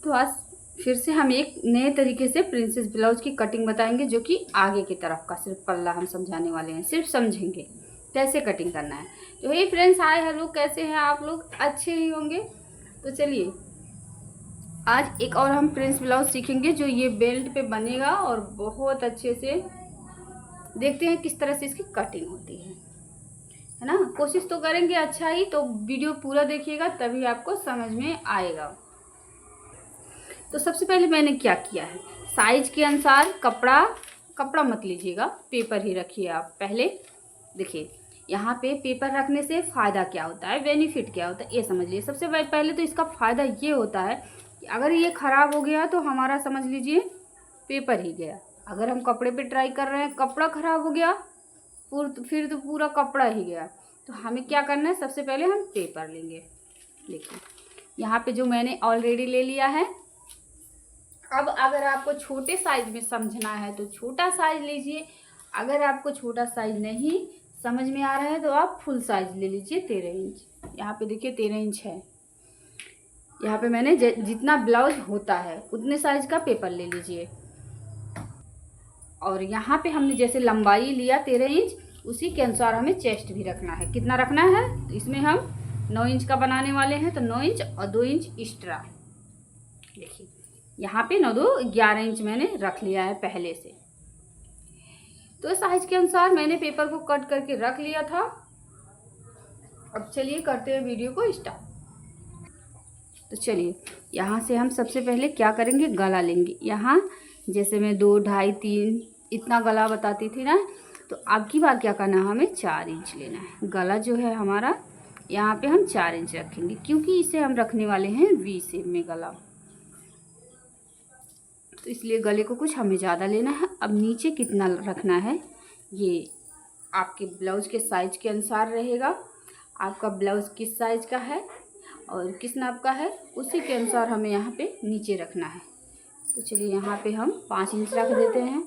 तो आज फिर से हम एक नए तरीके से प्रिंसेस ब्लाउज की कटिंग बताएंगे, जो कि आगे की तरफ का सिर्फ पल्ला हम समझाने वाले हैं, सिर्फ समझेंगे कैसे कटिंग करना है। तो हे फ्रेंड्स, हाय हेलो, कैसे हैं आप लोग? अच्छे ही होंगे। तो चलिए आज एक और हम प्रिंस ब्लाउज सीखेंगे जो ये बेल्ट पे बनेगा और बहुत अच्छे से देखते हैं किस तरह से इसकी कटिंग होती है ना। कोशिश तो करेंगे अच्छा ही, तो वीडियो पूरा देखिएगा तभी आपको समझ में आएगा। तो सबसे पहले मैंने क्या किया है, साइज के अनुसार कपड़ा मत लीजिएगा, पेपर ही रखिए आप। पहले देखिए यहाँ पे पेपर रखने से फ़ायदा क्या होता है, बेनिफिट क्या होता है, ये समझ लीजिए। सबसे पहले तो इसका फ़ायदा ये होता है कि अगर ये ख़राब हो गया तो हमारा समझ लीजिए पेपर ही गया। अगर हम कपड़े पे ट्राई कर रहे हैं, कपड़ा ख़राब हो गया फिर तो पूरा कपड़ा ही गया। तो हमें क्या करना है, सबसे पहले हम पेपर लेंगे। देखिए यहाँ पे जो मैंने ऑलरेडी ले लिया है। अब अगर आपको छोटे साइज में समझना है तो छोटा साइज लीजिए। अगर आपको छोटा साइज नहीं समझ में आ रहा है तो आप फुल साइज ले लीजिए, 13 इंच। यहाँ पे देखिए 13 इंच है। यहाँ पे मैंने जितना ब्लाउज होता है उतने साइज का पेपर ले लीजिए। और यहाँ पे हमने जैसे लंबाई लिया 13 इंच, उसी के अनुसार हमें चेस्ट भी रखना है। कितना रखना है, तो इसमें हम 9 इंच का बनाने वाले हैं, तो 9 इंच और 2 इंच एक्स्ट्रा। देखिए यहाँ पे 9 2 11 इंच मैंने रख लिया है पहले से। तो साइज के अनुसार मैंने पेपर को कट करके रख लिया था। अब चलिए करते हैं वीडियो को स्टार्ट। तो चलिए यहाँ से हम सबसे पहले क्या करेंगे, गला लेंगे। यहाँ जैसे मैं 2 2.5 3 इतना गला बताती थी ना, तो अब की बार क्या करना है, हमें 4 इंच लेना है। गला जो है हमारा यहाँ पे हम 4 इंच रखेंगे, क्योंकि इसे हम रखने वाले हैं वी शेप में गला, तो इसलिए गले को कुछ हमें ज़्यादा लेना है। अब नीचे कितना रखना है, ये आपके ब्लाउज के साइज के अनुसार रहेगा। आपका ब्लाउज किस साइज का है और किस नाप का है, उसी के अनुसार हमें यहाँ पे नीचे रखना है। तो चलिए यहाँ पे हम 5 इंच रख देते हैं।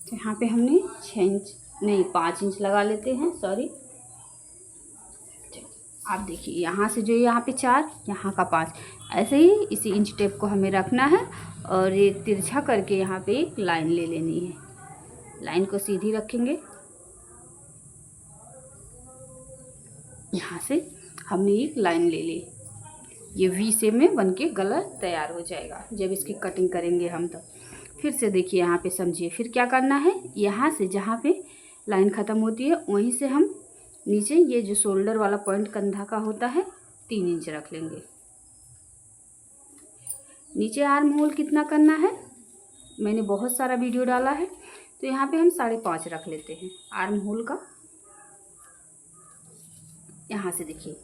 तो यहाँ पे हमने 6 इंच नहीं 5 इंच लगा लेते हैं, सॉरी। आप देखिए यहाँ से जो यहाँ पे 4, यहाँ का 5, ऐसे ही इसी इंच टेप को हमें रखना है और ये तिरछा करके यहाँ पे एक लाइन ले लेनी है। लाइन को सीधी रखेंगे। यहाँ से हमने एक लाइन ले ली, ये वी शेप में बनके गला तैयार हो जाएगा जब इसकी कटिंग करेंगे हम। तो फिर से देखिए यहाँ पे समझिए, फिर क्या करना है, यहाँ से जहाँ पे लाइन ख़त्म होती है वहीं से हम नीचे ये जो शोल्डर वाला पॉइंट कंधा का होता है 3 इंच रख लेंगे। नीचे आर्म होल कितना करना है, मैंने बहुत सारा वीडियो डाला है, तो यहाँ पे हम 5.5 रख लेते हैं आर्म होल का। यहाँ से देखिए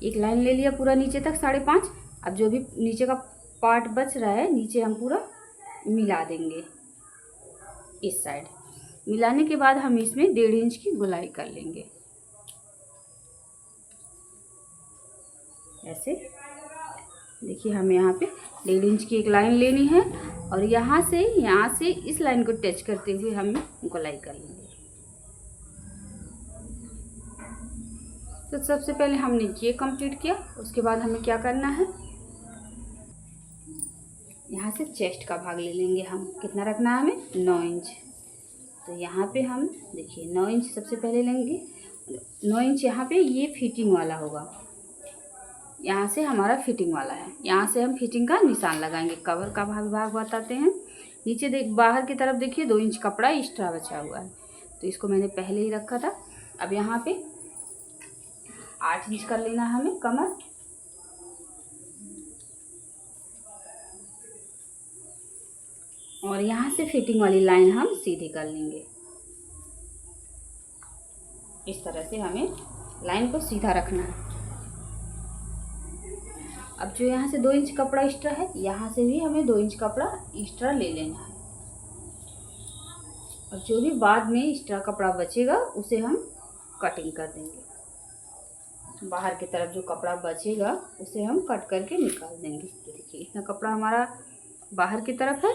एक लाइन ले लिया पूरा नीचे तक 5.5। अब जो भी नीचे का पार्ट बच रहा है, नीचे हम पूरा मिला देंगे। इस साइड मिलाने के बाद हम इसमें 1.5 इंच की गोलाई कर लेंगे, ऐसे। देखिए हमें यहाँ पे 1.5 इंच की एक लाइन लेनी है और यहाँ से इस लाइन को टच करते हुए हम गोलाई कर लेंगे। तो सबसे पहले हमने ये कंप्लीट किया। उसके बाद हमें क्या करना है, यहाँ से चेस्ट का भाग ले लेंगे हम। कितना रखना है हमें, 9 इंच। तो यहाँ पे हम देखिए 9 इंच सबसे पहले लेंगे। 9 इंच यहाँ पे ये फिटिंग वाला होगा, यहाँ से हमारा फिटिंग वाला है। यहाँ से हम फिटिंग का निशान लगाएंगे। कवर का भाग बताते हैं। नीचे बाहर की तरफ देखिए 2 इंच कपड़ा एक्स्ट्रा बचा हुआ है, तो इसको मैंने पहले ही रखा था। अब यहाँ पे 8 इंच कर लेना है हमें कमर। और यहाँ से फिटिंग वाली लाइन हम सीधी कर लेंगे। इस तरह से हमें लाइन को सीधा रखना है। अब जो यहाँ से 2 इंच कपड़ा एक्स्ट्रा है, यहाँ से भी हमें 2 इंच कपड़ा एक्स्ट्रा ले लेना है। और जो भी बाद में एक्स्ट्रा कपड़ा बचेगा उसे हम कटिंग कर देंगे। बाहर की तरफ जो कपड़ा बचेगा उसे हम कट करके निकाल देंगे। तो देखिए इतना कपड़ा हमारा बाहर की तरफ है,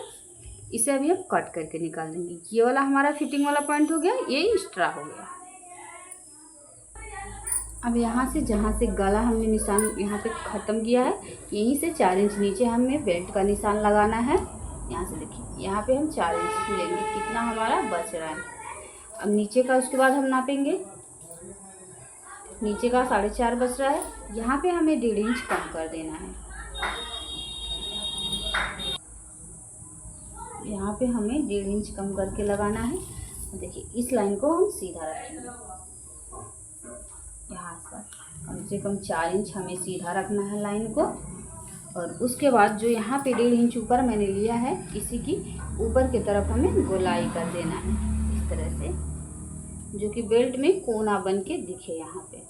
इसे अभी हम कट करके निकाल देंगे। ये वाला हमारा फिटिंग वाला पॉइंट हो गया, ये एक्स्ट्रा हो गया। अब यहाँ से जहाँ से गला हमने निशान यहाँ पे ख़त्म किया है, यहीं से 4 इंच नीचे हमें बेल्ट का निशान लगाना है। यहाँ से देखिए, यहाँ पे हम 4 इंच लेंगे, कितना हमारा बच रहा है। अब नीचे का उसके बाद हम नापेंगे, नीचे का 4.5 बच रहा है, यहाँ पे हमें 1.5 इंच कम कर देना है। यहाँ पे हमें 1.5 इंच कम करके लगाना है। देखिए इस लाइन को हम सीधा रखेंगे, यहाँ पर कम से कम 4 इंच हमें सीधा रखना है लाइन को। और उसके बाद जो यहाँ पे 1.5 इंच ऊपर मैंने लिया है, इसी की ऊपर की तरफ हमें गोलाई कर देना है इस तरह से, जो कि बेल्ट में कोना बन के दिखे। यहाँ पे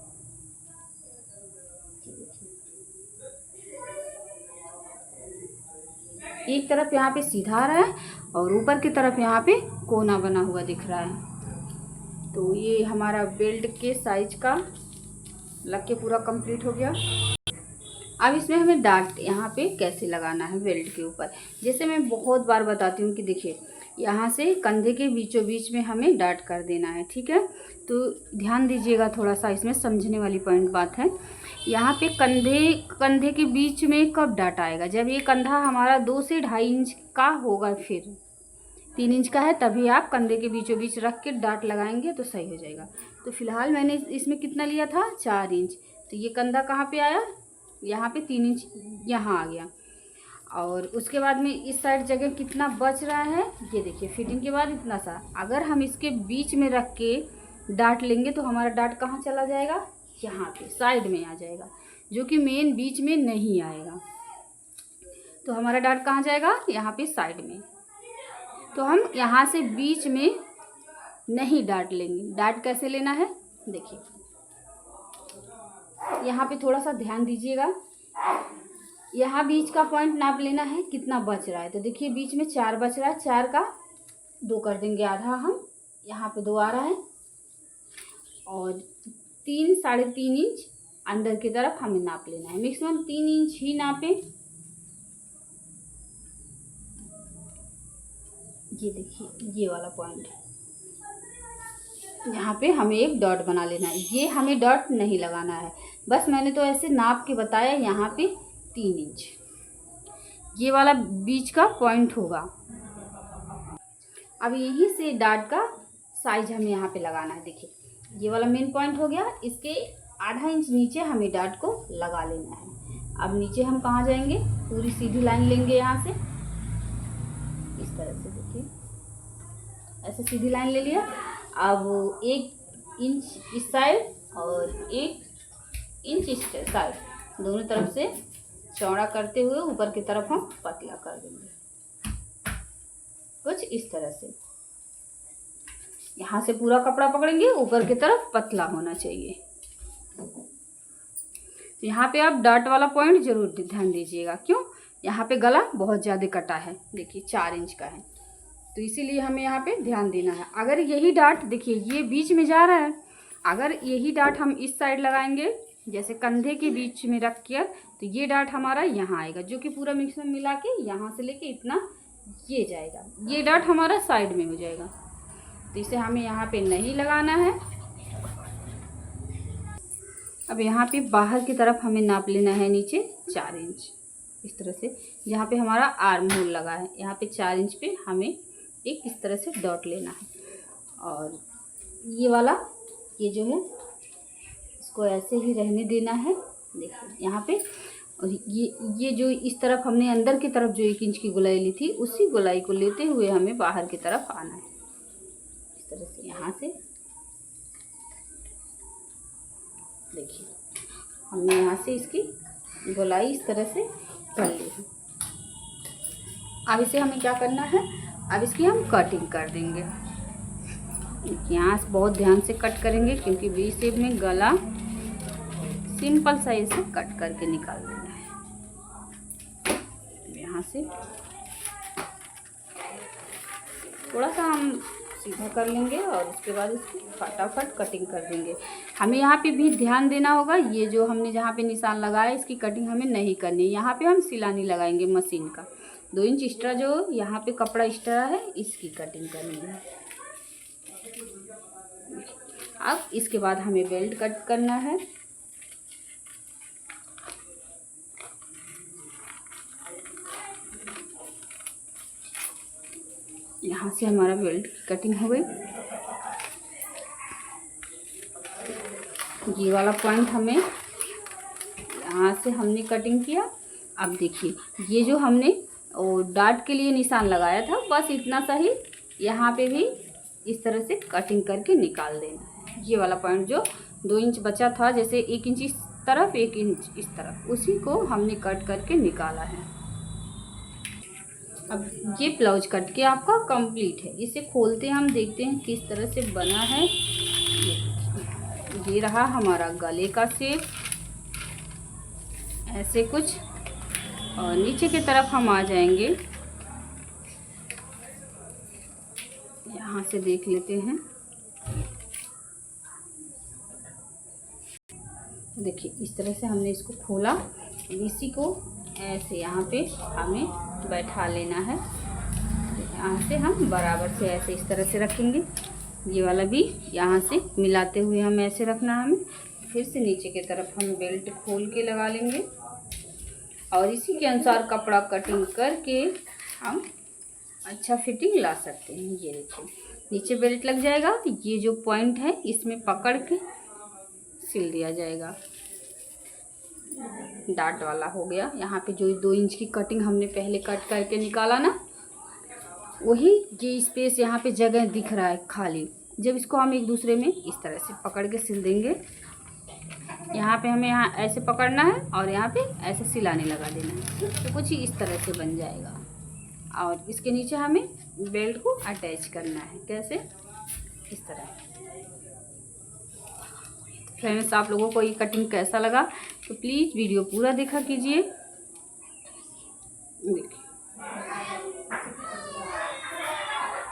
एक तरफ यहाँ पे सीधा आ रहा है और ऊपर की तरफ यहाँ पे कोना बना हुआ दिख रहा है। तो ये हमारा बेल्ट के साइज का लग के पूरा कंप्लीट हो गया। अब इसमें हमें डाट यहाँ पे कैसे लगाना है बेल्ट के ऊपर। जैसे मैं बहुत बार बताती हूँ कि देखिए यहाँ से कंधे के बीचों बीच में हमें डाट कर देना है, ठीक है। तो ध्यान दीजिएगा थोड़ा सा, इसमें समझने वाली पॉइंट बात है। यहाँ पे कंधे के बीच में कब डाट आएगा, जब ये कंधा हमारा 2 से 2.5 इंच का होगा, फिर 3 इंच का है तभी आप कंधे के बीचों बीच रख के डाट लगाएंगे तो सही हो जाएगा। तो फिलहाल मैंने इसमें कितना लिया था, 4 इंच। तो ये कंधा कहाँ पे आया, यहाँ पे 3 इंच यहाँ आ गया। और उसके बाद में इस साइड जगह कितना बच रहा है, ये देखिए फिटिंग के बाद इतना सा। अगर हम इसके बीच में रख के डाट लेंगे तो हमारा डाट कहाँ चला जाएगा, यहाँ पे साइड में आ जाएगा, जो कि मेन बीच में नहीं आएगा। तो हमारा डाट कहाँ जाएगा, यहाँ पे साइड में। तो हम यहाँ से बीच में नहीं डाट लेंगे। डाट कैसे लेना है, देखिए यहाँ पे थोड़ा सा ध्यान दीजिएगा। यहाँ बीच का पॉइंट नाप लेना है कितना बच रहा है। तो देखिए बीच में 4 बच रहा है, 4 का 2 कर देंगे आधा हम, यहाँ पे 2 आ रहा है। और 3 3.5 इंच अंदर की तरफ हमें नाप लेना है, मैक्सिमम 3 इंच ही नापें। ये देखिए ये वाला पॉइंट, यहाँ पे हमें एक डॉट बना लेना है। ये हमें डॉट नहीं लगाना है, बस मैंने तो ऐसे नाप के बताया। यहाँ पे 3 इंच ये वाला बीच का पॉइंट होगा। अब यहीं से डाट का साइज हमें यहाँ पे लगाना है। देखिए ये वाला मेन पॉइंट हो गया, इसके आधा इंच नीचे हमें डाट को लगा लेना है। अब नीचे हम कहाँ जाएंगे, पूरी सीधी लाइन लेंगे यहाँ से इस तरह से। देखिए ऐसे सीधी लाइन ले लिया। अब 1 इंच इस साइड और 1 इंच इस साइड, दोनों तरफ से चौड़ा करते हुए ऊपर की तरफ हम पतला कर देंगे कुछ इस तरह से। यहाँ से पूरा कपड़ा पकड़ेंगे, ऊपर की तरफ पतला होना चाहिए। यहाँ पे आप डाट वाला पॉइंट जरूर ध्यान दीजिएगा, क्यों, यहाँ पे गला बहुत ज़्यादा कटा है, देखिए 4 इंच का है, तो इसीलिए हमें यहाँ पे ध्यान देना है। अगर यही डाट, देखिए ये बीच में जा रहा है, अगर यही डाट हम इस साइड लगाएंगे जैसे कंधे के बीच में रख कर, तो ये डाट हमारा यहाँ आएगा, जो कि पूरा मिक्सर मिला के यहाँ से लेके इतना ये जाएगा। ये डाट हमारा साइड में हो जाएगा, तो इसे हमें यहाँ पे नहीं लगाना है। अब यहाँ पे बाहर की तरफ हमें नाप लेना है नीचे 4 इंच इस तरह से। यहाँ पे हमारा आर्म होल लगा है, यहाँ पे 4 इंच पे हमें एक इस तरह से डॉट लेना है। और ये वाला ये जो है इसको ऐसे ही रहने देना है। देखिए यहाँ पे, और ये जो इस तरफ हमने अंदर की तरफ जो 1 इंच की गोलाई ली थी, उसी गोलाई को लेते हुए हमें बाहर की तरफ आना है इस तरह से। यहाँ से देखिए हमने यहाँ से इसकी गोलाई इस तरह से कर ली है। अब इसे हमें क्या करना है, अब इसकी हम कटिंग कर देंगे। यहाँ से बहुत ध्यान से कट करेंगे, क्योंकि वी शेप में गला सिंपल सा इसे कट करके निकाल देना है। यहाँ से थोड़ा सा हम सीधा कर लेंगे और उसके बाद इसकी फटाफट कटिंग कर देंगे। हमें यहाँ पे भी ध्यान देना होगा, ये जो हमने जहाँ पे निशान लगाया इसकी कटिंग हमें नहीं करनी। यहाँ पे हम सिलानी लगाएंगे मशीन का, 2 इंच एक्स्ट्रा जो यहाँ पे कपड़ा एक्स्ट्रा है इसकी कटिंग करनी है। अब इसके बाद हमें बेल्ट कट करना है। यहाँ से हमारा बेल्ट की कटिंग हो गई। ये वाला पॉइंट हमें यहाँ से हमने कटिंग किया। अब देखिए ये जो हमने डार्ट के लिए निशान लगाया था बस इतना सा ही यहाँ पे भी इस तरह से कटिंग करके निकाल देना। ये वाला पॉइंट जो 2 इंच बचा था, जैसे 1 इंच इस तरफ 1 इंच इस तरफ, उसी को हमने कट करके निकाला है। अब ये ब्लाउज कट के आपका कंप्लीट है। इसे खोलते हैं, हम देखते हैं किस तरह से बना है। ये रहा हमारा गले का शेप, ऐसे कुछ। और नीचे की तरफ हम आ जाएंगे, यहाँ से देख लेते हैं। देखिए इस तरह से हमने इसको खोला। इसी को ऐसे यहाँ पे हमें बैठा लेना है। यहाँ से हम बराबर से ऐसे इस तरह से रखेंगे। ये वाला भी यहाँ से मिलाते हुए हम ऐसे रखना है हमें। फिर से नीचे की तरफ हम बेल्ट खोल के लगा लेंगे और इसी के अनुसार कपड़ा कटिंग करके हम अच्छा फिटिंग ला सकते हैं। ये देखिए नीचे बेल्ट लग जाएगा, ये जो पॉइंट है इसमें पकड़ के सिल दिया जाएगा। डार्ट वाला हो गया। यहाँ पे जो 2 इंच की कटिंग हमने पहले कट करके निकाला ना, वही ये स्पेस यहाँ पे जगह दिख रहा है खाली। जब इसको हम एक दूसरे में इस तरह से पकड़ के सिल देंगे, यहाँ पे हमें यहाँ ऐसे पकड़ना है और यहाँ पे ऐसे सिलाने लगा देना है, तो कुछ ही इस तरह से बन जाएगा। और इसके नीचे हमें बेल्ट को अटैच करना है। कैसे? इस तरह। फ्रेंड्स, आप लोगों को ये कटिंग कैसा लगा तो प्लीज़ वीडियो पूरा देखा कीजिए।